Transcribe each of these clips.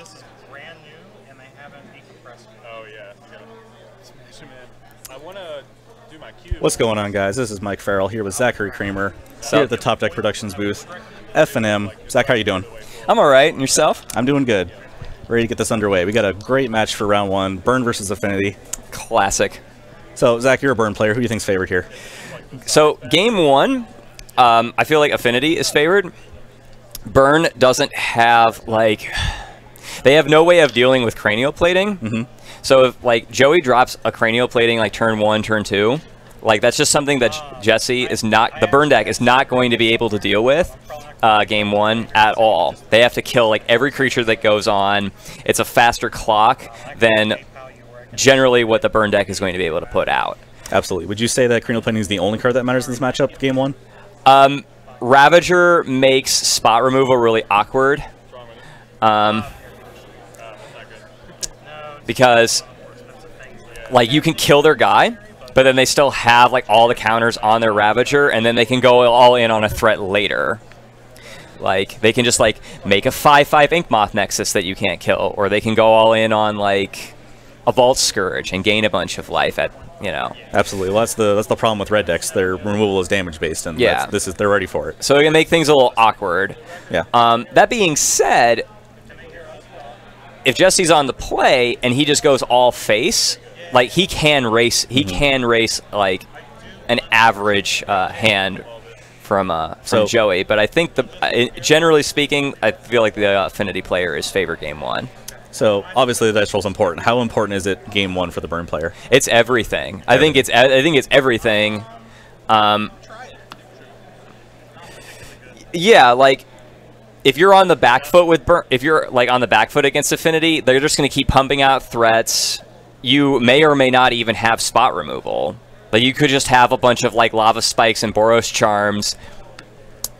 this is brand new and they haven't decompressed it. Oh yeah, you gotta smash them in. I want to do my cue. What's going on, guys? This is Mike Farrell here with Zachary Kramer here at the Top Deck Productions booth. FNM. Zach, how you doing? I'm all right. And yourself? I'm doing good. Ready to get this underway. We got a great match for round one. Burn versus Affinity. Classic. So, Zach, you're a Burn player. Who do you think's favored here? So, game one, I feel like Affinity is favored. Burn doesn't have, like... They have no way of dealing with cranial plating. Mm-hmm. So, if, like, Joey drops a cranial plating, like, turn one, turn two, like, that's just something that Jesse is not... The Burn deck is not going to be able to deal with game one at all. They have to kill, like, every creature that goes on. It's a faster clock than generally what the Burn deck is going to be able to put out. Absolutely. Would you say that cranial plating is the only card that matters in this matchup, game one? Ravager makes spot removal really awkward. Because, like, you can kill their guy, but then they still have, like, all the counters on their Ravager, and then they can go all in on a threat later. Like, they can just, like, make a 5/5 Inkmoth Nexus that you can't kill, or they can go all in on, like, a Vault Scourge and gain a bunch of life at, you know. Absolutely. Well, that's the problem with red decks. Their removal is damage based, and yeah, they're ready for it. So it can make things a little awkward. Yeah. That being said, if Jesse's on the play and he just goes all face, like, he can race. He can race, like, an average hand from Joey. But I think generally speaking, I feel like the Affinity player is favored game one. So obviously the dice roll is important. How important is it game one for the Burn player? It's everything. I think it's everything. Yeah, like, if you're on the back foot with Burn, if you're, like, on the back foot against Affinity, they're just going to keep pumping out threats. You may or may not even have spot removal. Like, you could just have a bunch of, like, Lava Spikes and Boros Charms.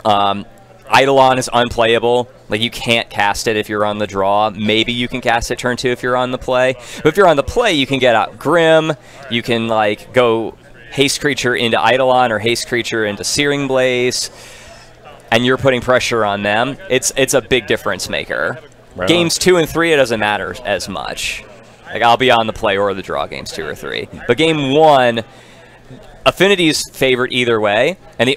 Eidolon is unplayable. Like, you can't cast it if you're on the draw. Maybe you can cast it turn two if you're on the play. But if you're on the play, you can get out Grim. You can, like, go Haste Creature into Eidolon or Haste Creature into Searing Blaze. And you're putting pressure on them. It's a big difference maker. Right. Games 2 and 3, it doesn't matter as much. Like, I'll be on the play or the draw games 2 or 3. But game 1, Affinity's favored either way. And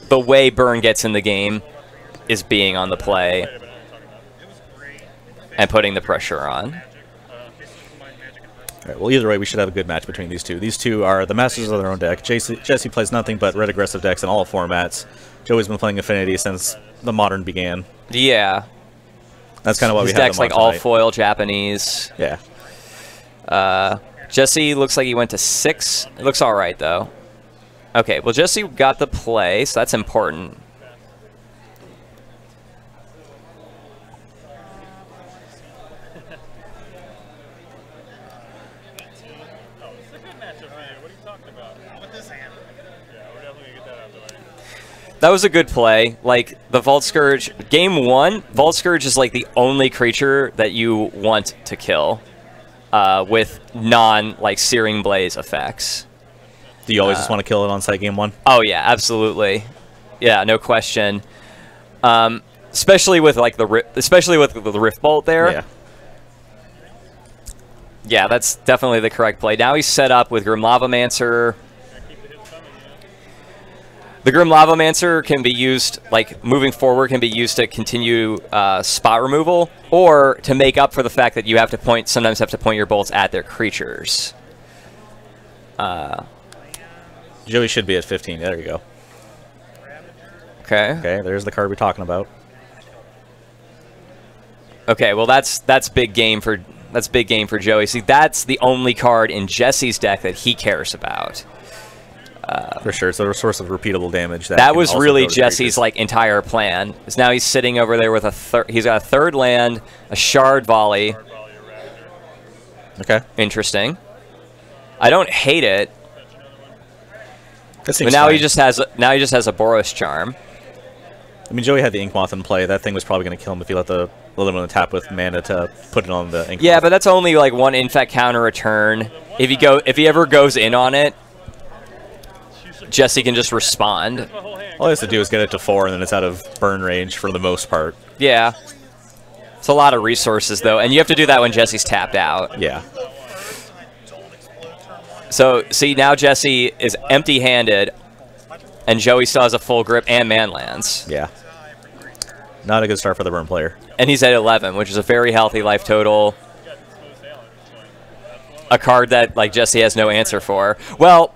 the way Burn gets in the game is being on the play and putting the pressure on. All right, well, either way, we should have a good match between these two. These two are the masters of their own deck. Jesse plays nothing but red aggressive decks in all formats. Joey's been playing Affinity since the Modern began. Yeah. That's kind of what we have. His deck's like all foil Japanese. Yeah. Jesse looks like he went to 6. It looks all right, though. Okay, well, Jesse got the play, so that's important. That was a good play. Like, the Vault Scourge, game 1, Vault Scourge is, like, the only creature that you want to kill with like, Searing Blaze effects. Do you always just want to kill it on site game 1? Oh, yeah, absolutely. Yeah, no question. Especially with, like, the Rift Bolt there. Yeah. Yeah, that's definitely the correct play. Now he's set up with Grim Lavamancer. The Grim Lavamancer can be used, like, moving forward, can be used to continue spot removal, or to make up for the fact that you have to sometimes have to point your bolts at their creatures. Joey should be at 15. There you go. Okay. Okay, there's the card we're talking about. Okay, well, that's big game for Joey. See, that's the only card in Jesse's deck that he cares about. For sure, so a source of repeatable damage. That was really Jesse's, like, entire plan. Is now he's sitting over there with he's got a 3rd land, a Shard Volley. Okay. Interesting. I don't hate it. But now he just has a Boros Charm. I mean, Joey had the Inkmoth in play. That thing was probably going to kill him if he let him on the tap with mana to put it on the Inkmoth. Yeah, but that's only, like, 1 infect counter a turn. If he ever goes in on it, Jesse can just respond. All he has to do is get it to 4, and then it's out of burn range for the most part. Yeah. It's a lot of resources, though, and you have to do that when Jesse's tapped out. Yeah. So, see, now Jesse is empty-handed, and Joey still has a full grip and man lands. Yeah. Not a good start for the burn player. And he's at 11, which is a very healthy life total. A card that, like, Jesse has no answer for. Well,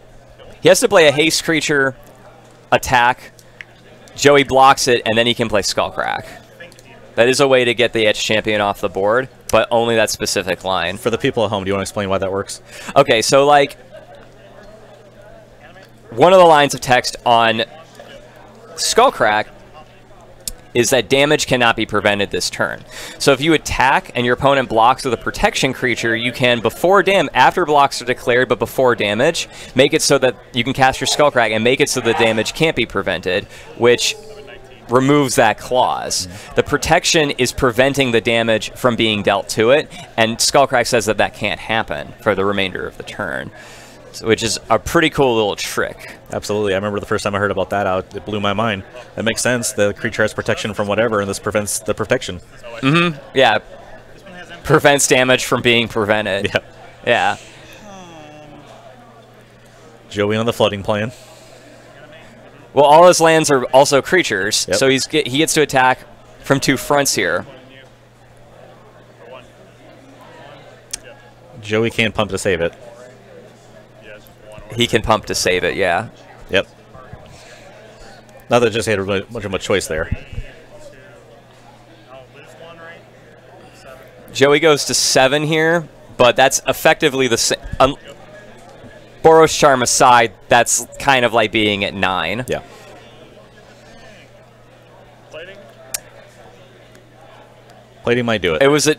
he has to play a haste creature, attack, Joey blocks it, and then he can play Skullcrack. That is a way to get the Edge Champion off the board, but only that specific line. For the people at home, do you want to explain why that works? Okay, so, like, one of the lines of text on Skullcrack is that damage cannot be prevented this turn. So if you attack and your opponent blocks with a protection creature, you can, after blocks are declared but before damage, make it so that you can cast your Skullcrack and make it so the damage can't be prevented, which removes that clause. The protection is preventing the damage from being dealt to it, and Skullcrack says that that can't happen for the remainder of the turn, which is a pretty cool little trick. Absolutely. I remember the first time I heard about that, it blew my mind. That makes sense. The creature has protection from whatever, and this prevents the protection. Mm-hmm. Yeah. Prevents damage from being prevented. Yeah. Yeah. Joey on the flooding plan. Well, all his lands are also creatures, Yep. so he gets to attack from 2 fronts here. Joey can't pump to save it. He can pump to save it, yeah. Yep. Not that Jesse had much of a choice there. Joey goes to 7 here, but that's effectively the same. Boros Charm aside, that's kind of like being at 9. Yeah. Plating might do it. It was a...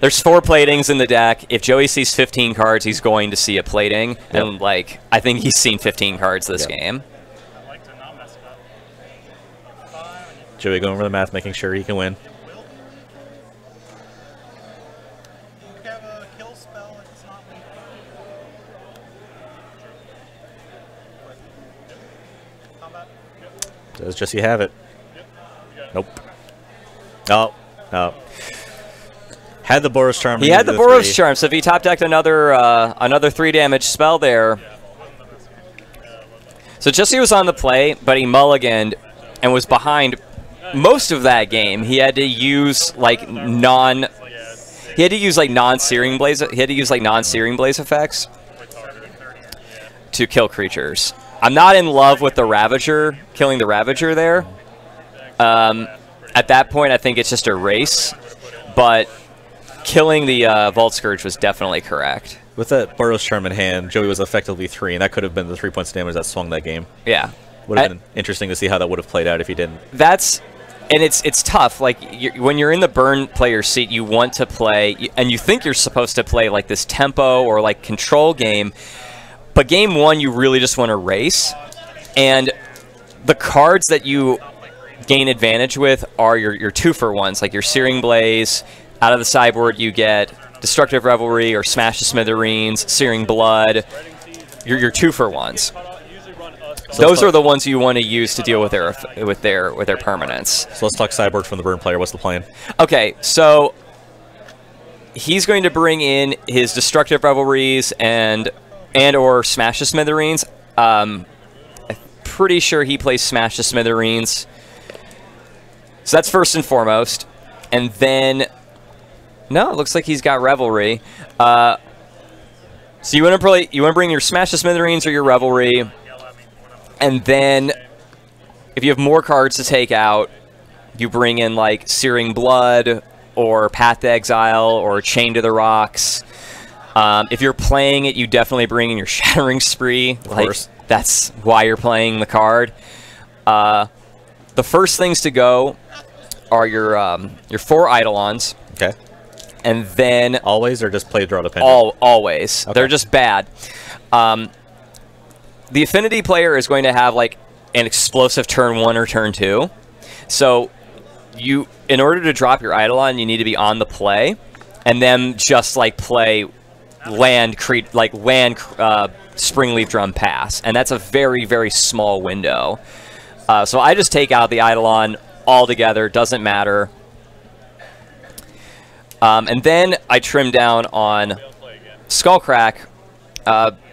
There's 4 platings in the deck. If Joey sees 15 cards, he's going to see a plating. Yep. And, like, I think he's seen 15 cards this game. Joey going over the math, making sure he can win. Does Jesse have it? Nope. Oh, no. Had the Boros Charm. He had the Boros Charm, so if he top decked another 3 damage spell there. So Jesse was on the play, but he mulliganed and was behind most of that game. He had to use like non-searing blaze. He had to use like non-searing blaze effects to kill creatures. I'm not in love with the Ravager, killing the Ravager there. At that point, I think it's just a race, but killing the Vault Scourge was definitely correct. With that Boros Charm in hand, Joey was effectively 3, and that could have been the 3 points of damage that swung that game. Yeah. Would have been interesting to see how that would have played out if he didn't. And it's tough. Like, when you're in the burn player seat, you want to play, and you think you're supposed to play like this tempo or like control game, but game 1, you really just want to race. And the cards that you gain advantage with are your 2-for-1s, like your Searing Blaze. Out of the sideboard, you get Destructive Revelry or Smash the Smithereens, Searing Blood. Your 2-for-1s. So those are the ones you want to use to deal with their permanents. So let's talk sideboard from the burn player. What's the plan? Okay, so he's going to bring in his Destructive Revelries and or Smash the Smithereens. I'm pretty sure he plays Smash the Smithereens. So that's first and foremost. And then, no, it looks like he's got Revelry. So you want to bring your Smash the Smithereens or your Revelry. And then, if you have more cards to take out, you bring in like Searing Blood or Path to Exile or Chain to the Rocks. If you're playing it, you definitely bring in your Shattering Spree. Of course. That's why you're playing the card. The first things to go are your 4 Eidolons. Okay. And then... Always or just play draw dependent? Always. Okay. They're just bad. The Affinity player is going to have like an explosive turn 1 or turn 2. So in order to drop your Eidolon, you need to be on the play, and then just like play land Springleaf Drum Pass, and that's a very, very small window. So I just take out the Eidolon altogether. Doesn't matter. And then I trim down on Skullcrack.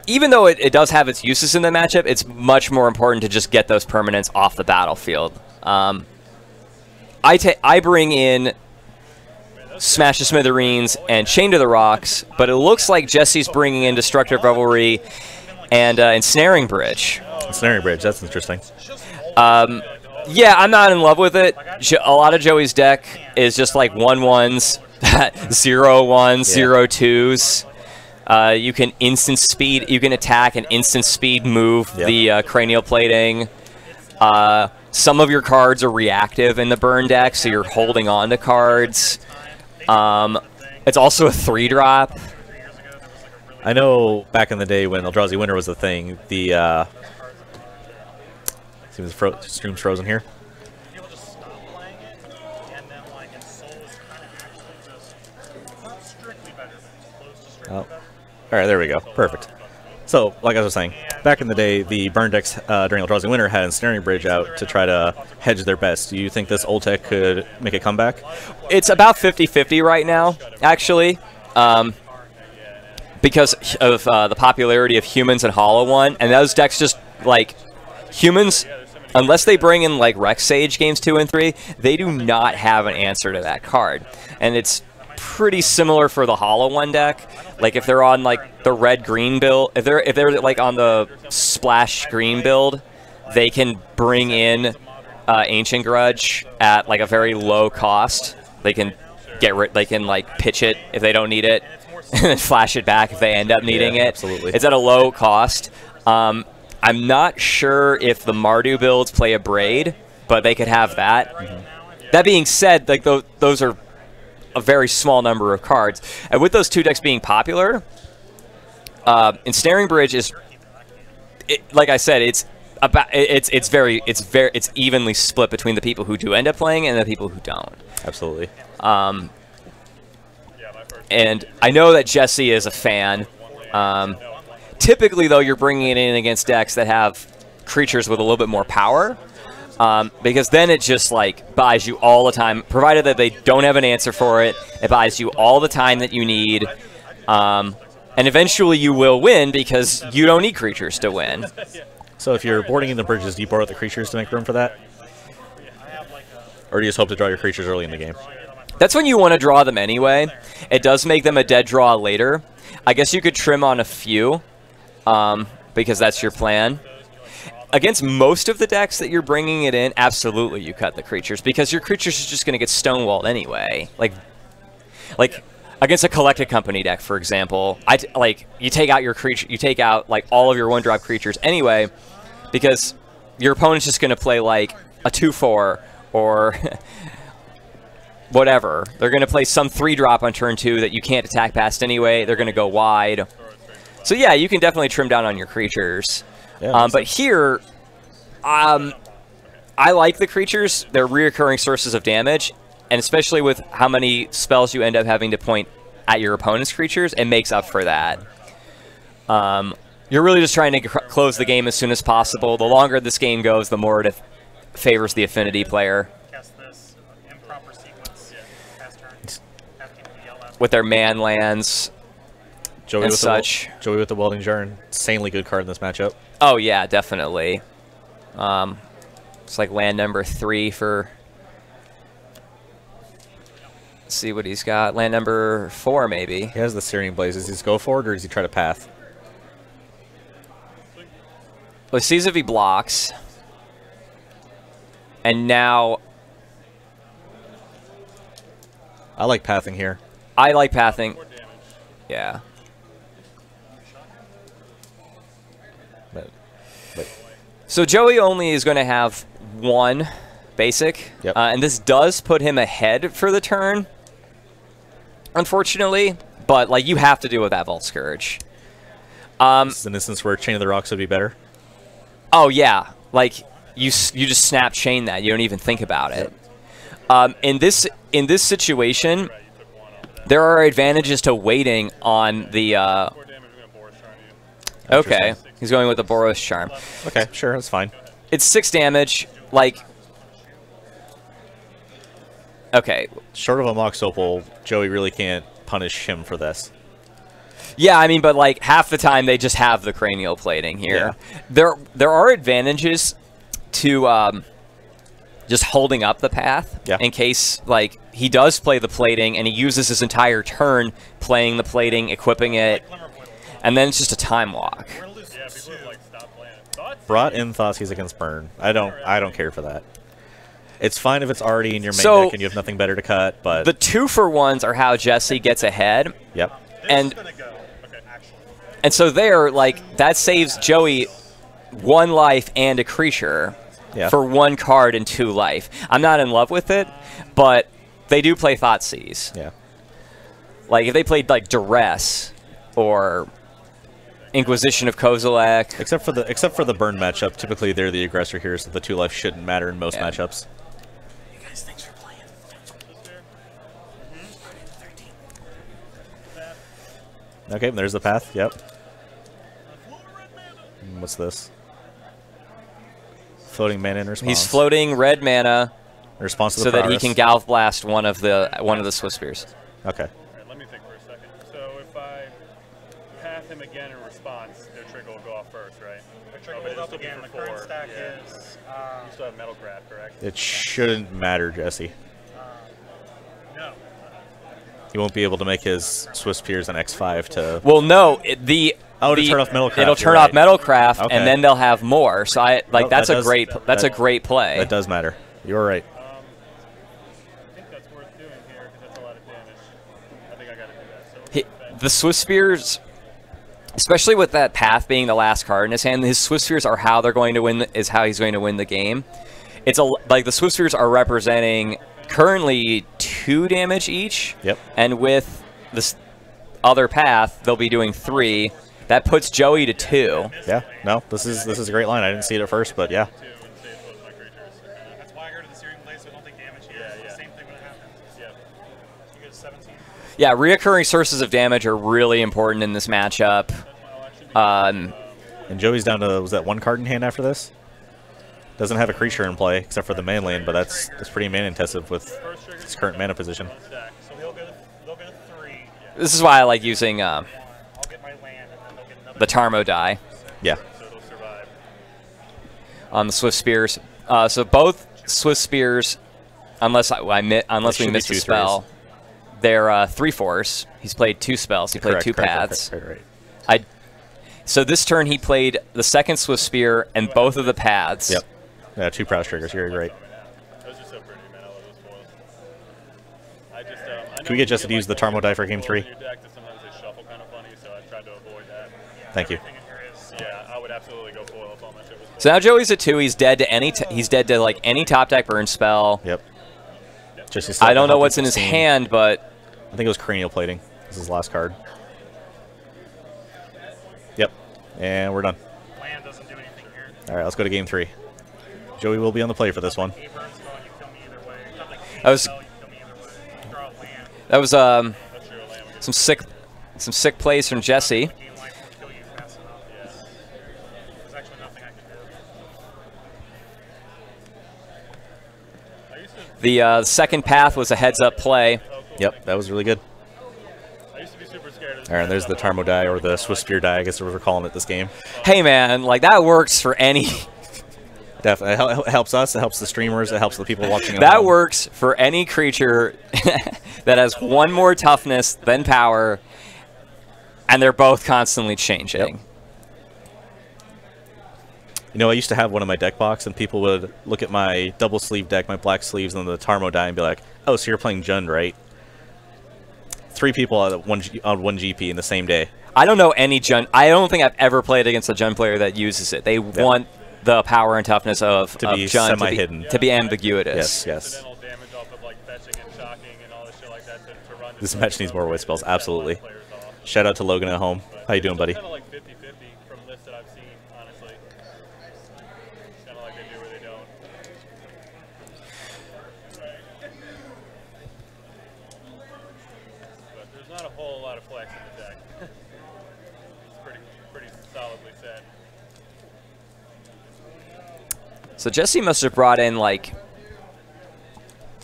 Even though it does have its uses in the matchup, it's much more important to just get those permanents off the battlefield. I bring in Smash to Smithereens and Chain to the Rocks, but it looks like Jesse's bringing in Destructive Revelry and Ensnaring Bridge. Ensnaring Bridge, that's interesting. Yeah, I'm not in love with it. A lot of Joey's deck is just like 1-1s, 0-1s, 0-2s. You can instant speed. You can attack and instant speed move the cranial plating. Some of your cards are reactive in the burn deck, so you're holding on to cards. It's also a 3-drop. I know back in the day when Eldrazi Winter was the thing, the seems stream's frozen here. People just stop playing it, and then like in Soul is kind of actually just not strictly better, but close to strictly better. All right, there we go. Perfect. So, like I was saying, back in the day, the burn decks during Eldrazi Winter had Ensnaring Bridge out to try to hedge their best. Do you think this old tech could make a comeback? It's about 50-50 right now, actually, because of the popularity of Humans and Hollow One, and those decks just, like, Humans, unless they bring in, like, Rex Sage games 2 and 3, they do not have an answer to that card. And it's pretty similar for the Hollow One deck. Like if they're on like the red-green build, if they're like on the splash green build, they can bring in Ancient Grudge at like a very low cost. They can like pitch it if they don't need it, and then flash it back if they end up needing it. Absolutely. It's at a low cost. I'm not sure if the Mardu builds play a Braid, but they could have that. That being said, like those are a very small number of cards, and with those two decks being popular, Ensnaring Bridge is, like I said, it's evenly split between the people who do end up playing and the people who don't. Absolutely. And I know that Jesse is a fan. Typically, though, you're bringing it in against decks that have creatures with a little bit more power. Because then it just like buys you all the time, provided that they don't have an answer for it. It buys you all the time that you need, and eventually you will win because you don't need creatures to win. So if you're boarding in the bridges, do you board out the creatures to make room for that, or do you just hope to draw your creatures early in the game? That's when you want to draw them anyway. It does make them a dead draw later. I guess you could trim on a few, because that's your plan. Against most of the decks that you're bringing it in, absolutely you cut the creatures, because your creatures are just going to get stonewalled anyway. Like against a Collected Company deck, for example, you take out your creature, you take out like all of your 1-drop creatures anyway, because your opponent's just going to play like a 2/4 or whatever. They're going to play some 3-drop on turn 2 that you can't attack past anyway. They're going to go wide. So yeah, you can definitely trim down on your creatures. Yeah, but here, I like the creatures. They're reoccurring sources of damage, and especially with how many spells you end up having to point at your opponent's creatures, it makes up for that. You're really just trying to close the game as soon as possible. The longer this game goes, the more it favors the Affinity player. With their man lands and such. Joey with the Welding Jar, insanely good card in this matchup. Oh yeah, definitely. It's like land number 3 for. Let's see what he's got. Land number 4, maybe. He has the Searing Blaze. Does he go for it, or does he try to path? Well, he sees if he blocks. And now. I like pathing here. I like pathing. Yeah. So Joey only is going to have 1 basic, yep. And this does put him ahead for the turn, unfortunately. But like you have to deal with that Vault Scourge. This is an instance where Chain of the Rocks would be better. Oh yeah, like you just snap chain that. You don't even think about it. In this situation, there are advantages to waiting on the. Okay, he's going with the Boros Charm. Okay, sure, that's fine. It's 6 damage. Like, Okay. Short of a Mox Opal, Joey really can't punish him for this. Yeah, I mean, but like half the time they just have the cranial plating here. Yeah. There are advantages to just holding up the path in case like he does play the plating and he uses his entire turn playing the plating, equipping it, and then it's just a time walk. Brought in Thoughtseize against Burn. I don't care for that. It's fine if it's already in your main deck and you have nothing better to cut, but the 2-for-1s are how Jesse gets ahead. Yep. And so there, like, that saves Joey 1 life and a creature for 1 card and 2 life. I'm not in love with it, but they do play Thoughtseize. Yeah. Like, if they played, like, Duress or Inquisition of Kozilek. Except for the Burn matchup, typically they're the aggressor here, so the 2 life shouldn't matter in most matchups. You guys, thanks for playing. Okay, there's the path. Yep. What's this? Floating mana in response. He's floating red mana in response to the so that he prowess. can Galv Blast one of the Swift Spears. Okay. All right, let me think for a second. So if I path him again in response, their trigger will go off first, right? Their trigger will go up again. The current stack is... you still have Metal Grab, correct? It shouldn't matter, Jesse. No. He won't be able to make his Swift Spears an X5 to... Well, no. Oh, to turn off Metalcraft. It'll turn off Metalcraft, okay. and then they'll have more. So that's a great play. That does matter. You're right. I think that's worth doing here because that's a lot of damage. I think I got to do that. So The Swift Spears, especially with that path being the last card in his hand, his Swift Spears are how they're going to win. Is how he's going to win the game. It's like the Swift Spears are representing currently 2 damage each. Yep. And with this other path, they'll be doing 3. That puts Joey to 2. Yeah. No, this is a great line. I didn't see it at first, but yeah. That's why I go to the Searing Blade, so I don't take damage here. It's the same thing when it happens. Yeah. You get 17. Yeah, reoccurring sources of damage are really important in this matchup. And Joey's down to, was that 1 card in hand after this? Doesn't have a creature in play except for the main lane, but that's pretty mana intensive with his current mana position. So they'll get a 3. This is why I like using I'll get my land, and then they'll get another the Tarmo die Yeah. so it'll survive. on the Swift Spears. So both Swift Spears, unless we miss a spell, they're 3/4s. He's played 2 spells. He played 2 paths. Right. So this turn he played the second Swift Spear and both of the paths. Yep. Yeah, 2 prowess triggers. You're right. That was just so pretty, man. I love those foils. Can we get Jesse to use the Tarmo die for game 3? Sometimes they shuffle kind of funny, so I tried to avoid that. Thank you. Yeah, I would absolutely go foil if all my shit was foil. So now Joey's at 2. He's dead to like any top deck burn spell. Yep. I don't know what's in his hand, but I think it was cranial plating. This is his last card. Yep. And we're done. Land doesn't do anything here. All right, let's go to game 3. Joey will be on the play for this one. A burns go and you kill me either way. Not like That was- you kill me either way. Draw a land. that was some sick plays from Jesse. Game life will kill you fast enough. There's actually nothing I can do. The second path was a heads-up play. Yep, that was really good. I used to be super scared of this. All right, and there's the Tarmo die, or the Swift Spear die, I guess we're calling it this game. Hey man, like that works for any. Definitely. It helps us, it helps the streamers, it helps the people watching at That home. works for any creature that has 1 more toughness than power, and they're both constantly changing. Yep. You know, I used to have one in my deck box, and people would look at my double sleeve deck, my black sleeves, and the Tarmo die, and be like, "Oh, so you're playing Jund, right?" 3 people on one GP in the same day. I don't know any Jund. I don't think I've ever played against a Jund player that uses it. They want the power and toughness of be Jund semi-hidden. to be ambiguous. Yes. Damage off of like fetching and shocking and all this shit like that to run This match needs more white spells, absolutely. Shout out to Logan at home. How you doing, buddy? Kind of like 50-50 from lists that I've seen, honestly. Kind of like they do or they don't. But there's not a whole lot of flex in the deck. It's pretty solidly set. So Jesse must have brought in like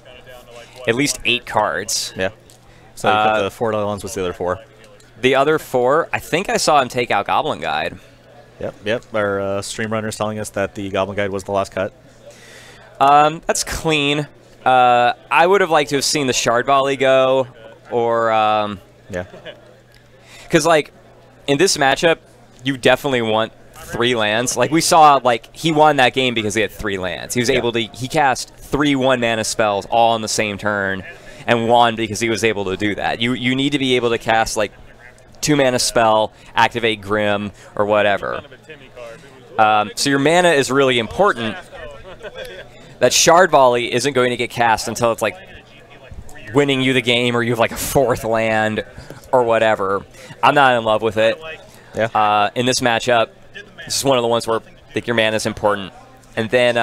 Kind of down to like what at least 8 cards. Yeah. So you put the 4 other ones. What's the other 4? The other 4, I think I saw him take out Goblin Guide. Yep. Our stream runner's telling us that the Goblin Guide was the last cut. That's clean. I would have liked to have seen the Shard Volley go, or yeah. Because like in this matchup, you definitely want 3 lands. Like we saw, like he won that game because he had 3 lands. He was able to he cast 3 1-mana spells all on the same turn, and won because he was able to do that. You need to be able to cast like 2-mana spell, activate Grim or whatever. So your mana is really important. That Shard Volley isn't going to get cast until it's like winning you the game, or you have like a 4th land or whatever. I'm not in love with it. Yeah. In this matchup, this is one of the ones where I think your mana is important. And then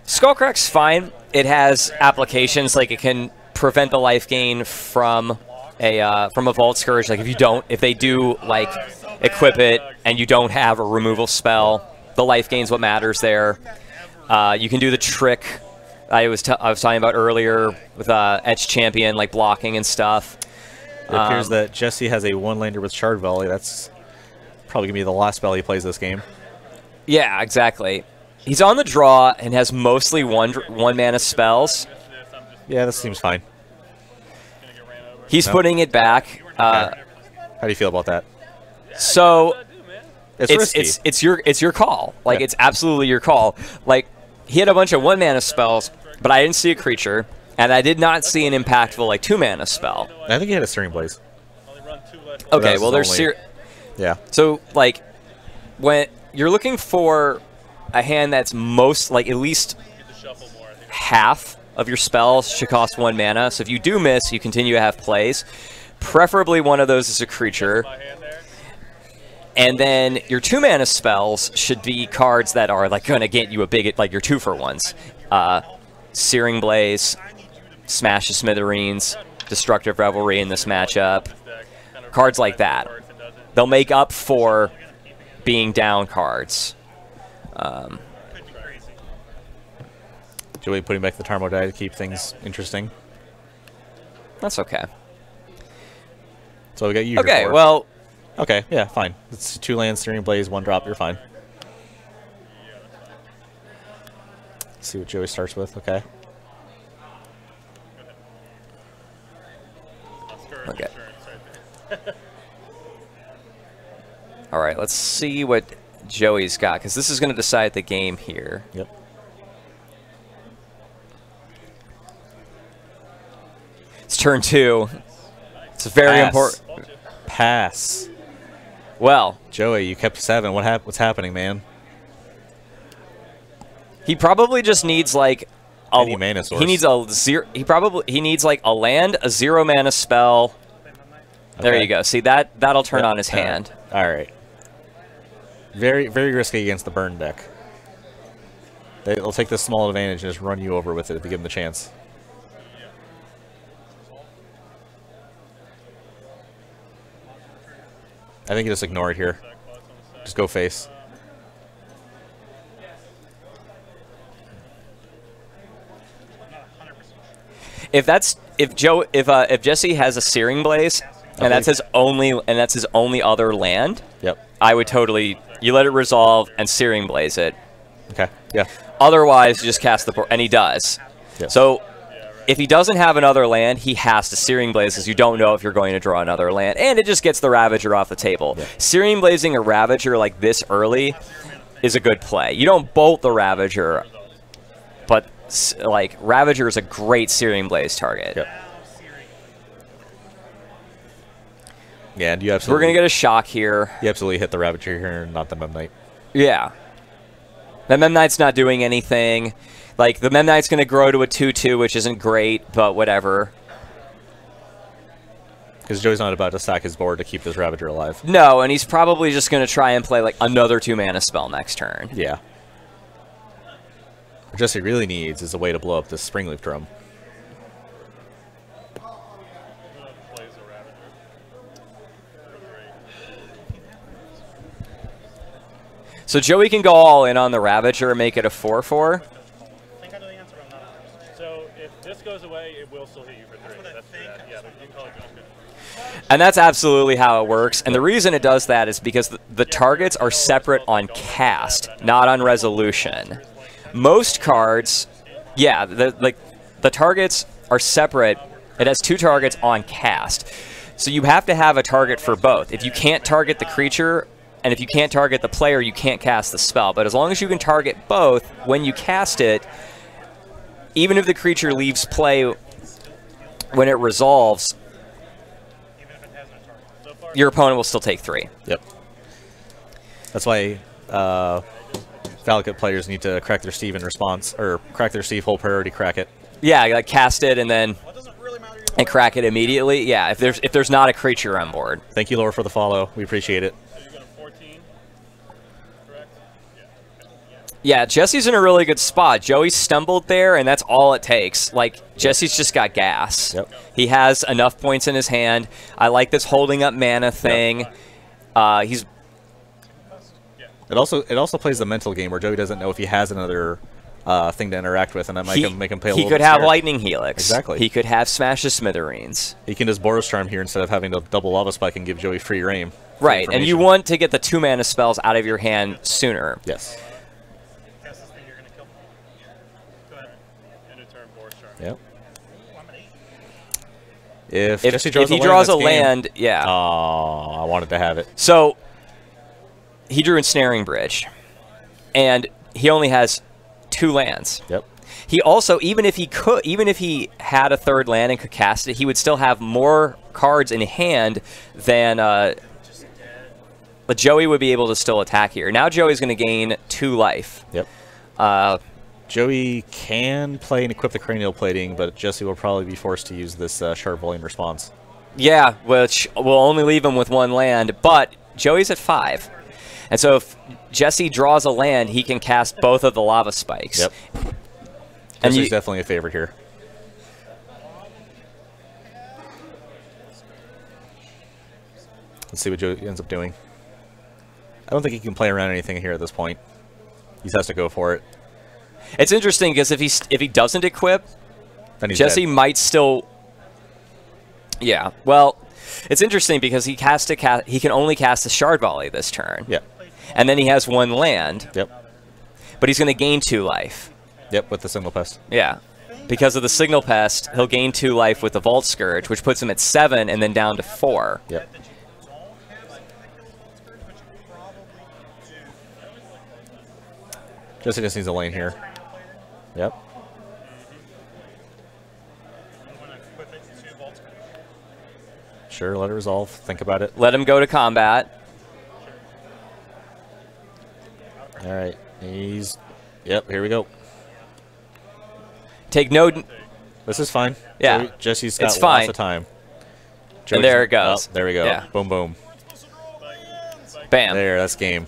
Skullcrack's fine. It has applications, like it can prevent the life gain from a Vault Scourge. Like if they do like equip it and you don't have a removal spell, the life gain's what matters there. You can do the trick I was talking about earlier with Etch Champion, like blocking and stuff. It appears that Jesse has a 1-lander with Shard Volley. That's probably going to be the last spell he plays this game. Yeah, exactly. He's on the draw and has mostly one mana spells. Yeah, this seems fine. He's putting it back. How do you feel about that? So it's it's your call. Like yeah. It's absolutely your call. Like he had a bunch of 1-mana spells, but I didn't see a creature, and I did not see an impactful like 2-mana spell. I think he had a Searing Blaze. Okay, well there's yeah. So like when you're looking for a hand that's most like at least half of your spells should cost 1 mana. So if you do miss, you continue to have plays. Preferably one of those is a creature. And then your 2-mana spells should be cards that are like going to get you a big, like your 2-for-1s. Searing Blaze, Smash the Smithereens, Destructive Revelry in this matchup. Cards like that. They'll make up for being down cards. Joey putting back the Tarmo die to keep things interesting. That's okay. So we got you. Okay, well. Okay, yeah, fine. It's 2 lands, Searing Blaze, 1 drop. You're fine. Let's see what Joey starts with. Okay. Okay. All right, let's see what Joey's got, because this is going to decide the game here. Yep. It's turn 2. It's very important. Pass. Well, Joey, you kept 7. What's happening, man? He probably just needs like any mana source. He needs a 0. He needs like a land, a 0-mana spell. Okay. There you go. See that'll turn on his hand. All right. Very risky against the burn deck. They'll take this small advantage and just run you over with it if you give them the chance. I think you just ignore it here. Just go face. If Jesse has a Searing Blaze and that's his only other land, yep. I would totally you let it resolve and Searing Blaze it. Okay. Yeah. Otherwise, you just cast the and he does. Yep. So if he doesn't have another land, he has to Searing Blaze because you don't know if you're going to draw another land, and it just gets the Ravager off the table. Yep. Searing Blazing a Ravager like this early is a good play. You don't bolt the Ravager, but like Ravager is a great Searing Blaze target. Yep. Yeah, and you absolutely. We're gonna get a shock here. You absolutely hit the Ravager here, not the Mem Knight. Yeah. The Mem Knight's not doing anything. Like, the Mem Knight's going to grow to a 2/2, which isn't great, but whatever. Because Joey's not about to stack his board to keep this Ravager alive. No, and he's probably just going to try and play, like, another 2-mana spell next turn. Yeah. What Jesse really needs is a way to blow up this Springleaf Drum. So Joey can go all in on the Ravager and make it a 4/4. I think I know the answer, but I'm not. So goes away, it will still hit you for 3. That's yeah, you can call it good. And that's absolutely how it works. And the reason it does that is because the targets are separate on cast, not on resolution. Most cards, yeah, the targets are separate. It has 2 targets on cast. So you have to have a target for both. If you can't target the creature, and if you can't target the player, you can't cast the spell. But as long as you can target both, when you cast it, even if the creature leaves play when it resolves, your opponent will still take 3. Yep. That's why Valakut players need to crack their Steve in response, or crack their Steve whole priority, crack it. Yeah, like cast it and then crack it immediately. Yeah, if there's not a creature on board. Thank you, Laura, for the follow. We appreciate it. Yeah, Jesse's in a really good spot. Joey stumbled there, and that's all it takes. Like, Jesse's just got gas. Yep. He has enough points in his hand. I like this holding up mana thing. Yep. He's. It also plays the mental game where Joey doesn't know if he has another thing to interact with, and that might make him pay a little bit. He could have scared. Lightning Helix. Exactly. He could have Smash the Smithereens. He can just Boros Charm here instead of having to double Lava Spike and give Joey free aim. Right, and you want to get the 2 mana spells out of your hand sooner. Yes. Yep. If Jesse draws he draws a land, yeah. Oh, I wanted to have it. So he drew Ensnaring Bridge, and he only has 2 lands. Yep. He also, even if he had a 3rd land and could cast it, he would still have more cards in hand than. But Joey would be able to still attack here. Now Joey's going to gain 2 life. Yep. Joey can play and equip the cranial plating, but Jesse will probably be forced to use this sharp volume response. Yeah, which will only leave him with 1 land, but Joey's at 5. And so if Jesse draws a land, he can cast both of the Lava Spikes. Yep. And Jesse's definitely a favorite here. Let's see what Joey ends up doing. I don't think he can play around anything here at this point. He just has to go for it. It's interesting because if he doesn't equip, then he's Jesse dead. might still. Yeah, well, it's interesting because he can only cast the Shard Volley this turn. Yeah. And then he has 1 land. Yep. But he's going to gain 2 life. Yep, with the Signal Pest. Yeah. Because of the Signal Pest, he'll gain 2 life with the Vault Scourge, which puts him at 7 and then down to 4. Yep. Jesse just needs a lane here. Yep. Sure, let it resolve. Think about it. Let him go to combat. All right. He's... Yep, here we go. Take no... This is fine. Yeah. Jesse's got it's fine. lots of time. And there it goes. Oh, there we go. Yeah. Boom, boom. Bam. There, that's game.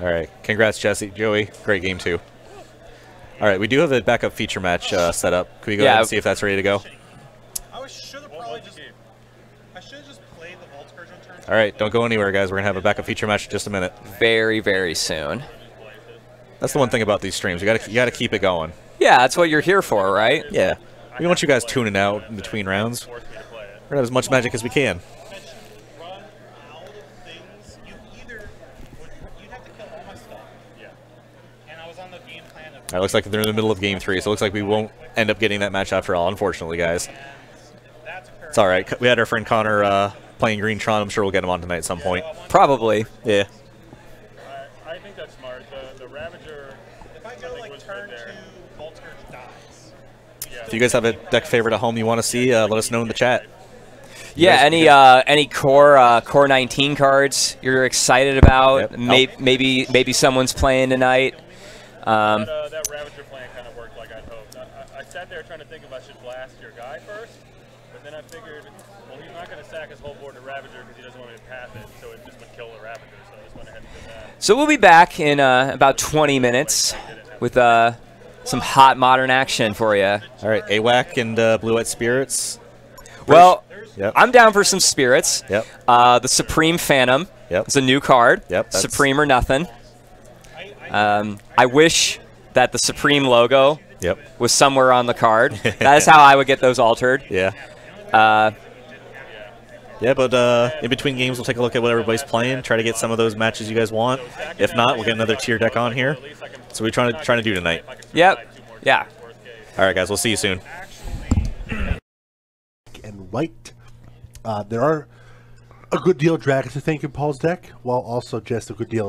All right. Congrats, Jesse. Joey, great game, too. All right, we do have a backup feature match set up. Can we go ahead and see if that's ready to go? I should have just played the Vault Scourge on turn 2. All right, don't go anywhere, guys. We're going to have a backup feature match in just a minute. Very, very soon. That's the one thing about these streams. You got to keep it going. Yeah, that's what you're here for, right? Yeah. We want you guys tuning out in between rounds. We're going to have as much magic as we can. All right, looks like they're in the middle of Game 3, so it looks like we won't end up getting that match after all, unfortunately, guys. It's all right. We had our friend Connor playing Green Tron. I'm sure we'll get him on tonight at some point. Probably. Yeah. I think that's smart. The Ravager, if I go like turn 2, Vault Scourge dies. If you guys have a deck favorite at home you want to see, let us know in the chat. Yeah, any core 19 cards you're excited about? Yep. Maybe someone's playing tonight. That Ravager plan kind of worked like I'd hoped. I sat there trying to think if I should blast your guy first, but then I figured, well, he's not going to sack his whole board to Ravager because he doesn't want me to path it, so it just would kill the Ravager, so I just went ahead and did that. So we'll be back in about 20 minutes with some hot modern action for you. All right, AWAC and Blue-White Spirits. Well, yep. I'm down for some spirits. Yep. The Supreme Phantom. Yep. It's a new card. Yep. Supreme or nothing. I wish that the Supreme logo was somewhere on the card. That is how I would get those altered. Yeah. Yeah, but in between games, we'll take a look at what everybody's playing, try to get some of those matches you guys want. If not, we'll get another tier deck on here. So we're trying to do tonight. Yep. Yeah. All right, guys. We'll see you soon. And white. There are a good deal of dragons to think in Paul's deck, while also just a good deal